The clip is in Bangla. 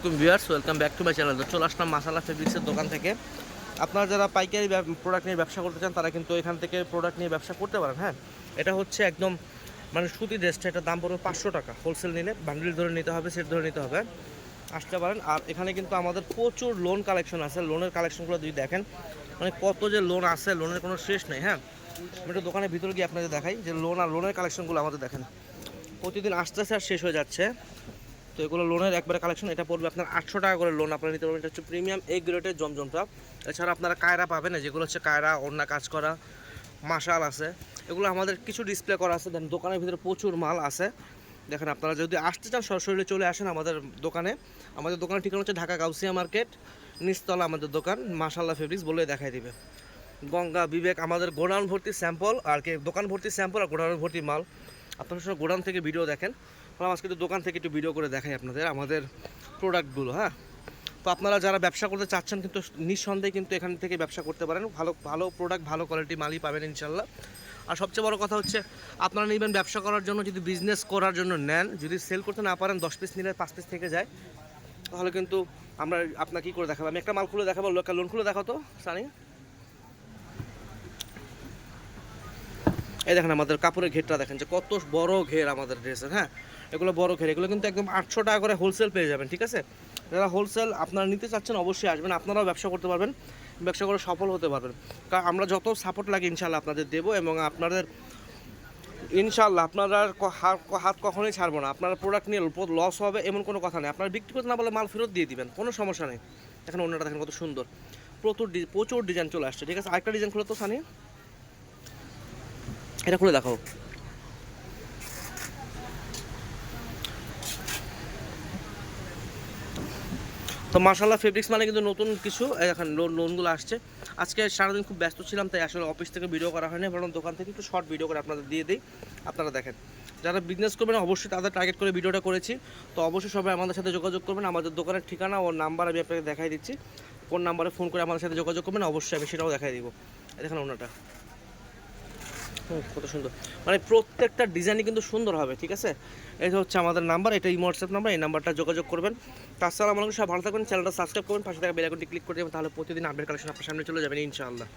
আলাইকুম viewers, welcome back to my channel. তো চলে আসলাম মাসালা ফেব্রিক্সের দোকান থেকে। আপনারা যারা পাইকারি প্রোডাক্ট নিয়ে ব্যবসা করতে চান তারা কিন্তু এখান থেকে প্রোডাক্ট নিয়ে ব্যবসা করতে পারেন। হ্যাঁ, এটা হচ্ছে একদম মানে সুতি ড্রেসটা, এটার দাম পড়বে 500 টাকা। হোলসেল নিলে বান্ডিল ধরে নিতে হবে, সেট ধরে নিতে হবে, আসতে পারেন। আর এখানে কিন্তু আমাদের প্রচুর লোন কালেকশন আছে। লোনের কালেকশনগুলো যদি দেখেন, মানে কত যে লোন আছে, লোনের কোনো শেষ নেই। হ্যাঁ, আমি একটু দোকানের ভিতরে গিয়ে আপনাদের দেখাই যে লোন আর লোনের কালেকশনগুলো আমাদের দেখেন প্রতিদিন আসতে আসতে আর শেষ হয়ে যাচ্ছে। তো এগুলো লোনের একবারে কালেকশন, এটা পড়বে আপনার 800 টাকা করে লোন আপনারা নিতে পারবেন। এটা হচ্ছে প্রিমিয়াম এ গ্রেডের জমজমটা। এছাড়া আপনারা কায়রা পাবেন, যেগুলো হচ্ছে কায়রা ওড়না কাজ করা মাশাল আছে। এগুলো আমাদের কিছু ডিসপ্লে করা আছে। দেন দোকানের ভিতরে প্রচুর মাল আছে। দেখেন, আপনারা যদি আসতে চান সরাসরি চলে আসেন আমাদের দোকানে। আমাদের দোকানের ঠিকানা হচ্ছে ঢাকা গাউসিয়া মার্কেট, নিচতলা আমাদের দোকান মাশাল্লাহ ফেব্রিক্স বলে দেখাই দিবে। গঙ্গা বিবেক আমাদের গোডাউন ভর্তি স্যাম্পল, আর কি দোকান ভর্তি স্যাম্পল আর গোডাউন ভর্তি মাল। আপনারা সব গোডাউন থেকে ভিডিও দেখেন, আজকে একটু দোকান থেকে একটু ভিডিও করে দেখাই আপনাদের আমাদের প্রোডাক্টগুলো। হ্যাঁ, তো আপনারা যারা ব্যবসা করতে চাচ্ছেন কিন্তু নিঃসন্দেহে কিন্তু এখান থেকে ব্যবসা করতে পারেন। ভালো ভালো প্রোডাক্ট, ভালো কোয়ালিটি মালই পাবেন ইনশাল্লাহ। আর সবচেয়ে বড় কথা হচ্ছে, আপনারা নেবেন ব্যবসা করার জন্য, যদি বিজনেস করার জন্য নেন, যদি সেল করতে না পারেন 10 পিস নিলে 5 পিস থেকে যায়, তাহলে কিন্তু আমরা আপনাকে কী করে দেখাবো। আমি একটা মাল খুলে দেখাবো, লোন খুলে দেখাও তো সানি। এই দেখেন আমাদের কাপড়ের ঘেরটা দেখেন যে কত বড় ঘের আমাদের ড্রেসের। হ্যাঁ, এগুলো বড় ঘের, এগুলো কিন্তু একদম 800 টাকা করে হোলসেল পেয়ে যাবেন। ঠিক আছে, যারা হোলসেল আপনারা নিতে চাচ্ছেন অবশ্যই আসবেন, আপনারাও ব্যবসা করতে পারবেন, ব্যবসা করে সফল হতে পারবেন। কারণ আমরা যত সাপোর্ট লাগে ইনশাল্লাহ আপনাদের দেবো, এবং আপনাদের ইনশাল্লাহ আপনারা হাত কখনোই ছাড়বো না। আপনারা প্রোডাক্ট নিয়ে লস হবে এমন কোনো কথা নেই। আপনারা বিক্রি করতে না বলে মাল ফেরত দিয়ে দিবেন, কোনো সমস্যা নেই। দেখেন অন্যটা দেখেন কত সুন্দর, প্রচুর ডিজাইন চলে আসছে। ঠিক আছে, আরেকটা ডিজাইন খুলে তো সানি, এটা খুলে দেখাও। তো মাশাআল্লাহ ফেব্রিক্স মানে কিন্তু নতুন কিছু এখন লোনগুলো আসছে। আজকে সারাদিন খুব ব্যস্ত ছিলাম, তাই আসলে অফিস থেকে ভিডিও করা হয়নি, বরং দোকান থেকে একটু শর্ট ভিডিও করে আপনাদের দিয়ে দিই। আপনারা দেখেন, যারা বিজনেস করবেন অবশ্যই তাদের টার্গেট করে ভিডিওটা করেছি। তো অবশ্যই সবাই আমাদের সাথে যোগাযোগ করবেন। আমাদের দোকানের ঠিকানা ও নাম্বার আমি আপনাকে দেখাই দিচ্ছি। কোন নাম্বারে ফোন করে আমাদের সাথে যোগাযোগ করবেন, অবশ্যই আমি সেটাও দেখাই দিব। দেখেন ওনাটা কত সুন্দর, মানে প্রত্যেকটা ডিজাইনই কিন্তু সুন্দর হবে। ঠিক আছে, এটা হচ্ছে আমাদের নাম্বার, এটা হোয়াটসঅ্যাপ নাম্বার, এই নাম্বারটা যোগাযোগ করবেন। তাছাড়া আমাদের সব ভালো থাকবেন, চ্যানেলটা সাবস্ক্রাইব করবেন, পাশে থাকা বেল আইকনটি ক্লিক করে দেবেন, তাহলে প্রতিদিন আপডেট কালেকশন আপনার সামনে চলে যাবেন ইনশাআল্লাহ।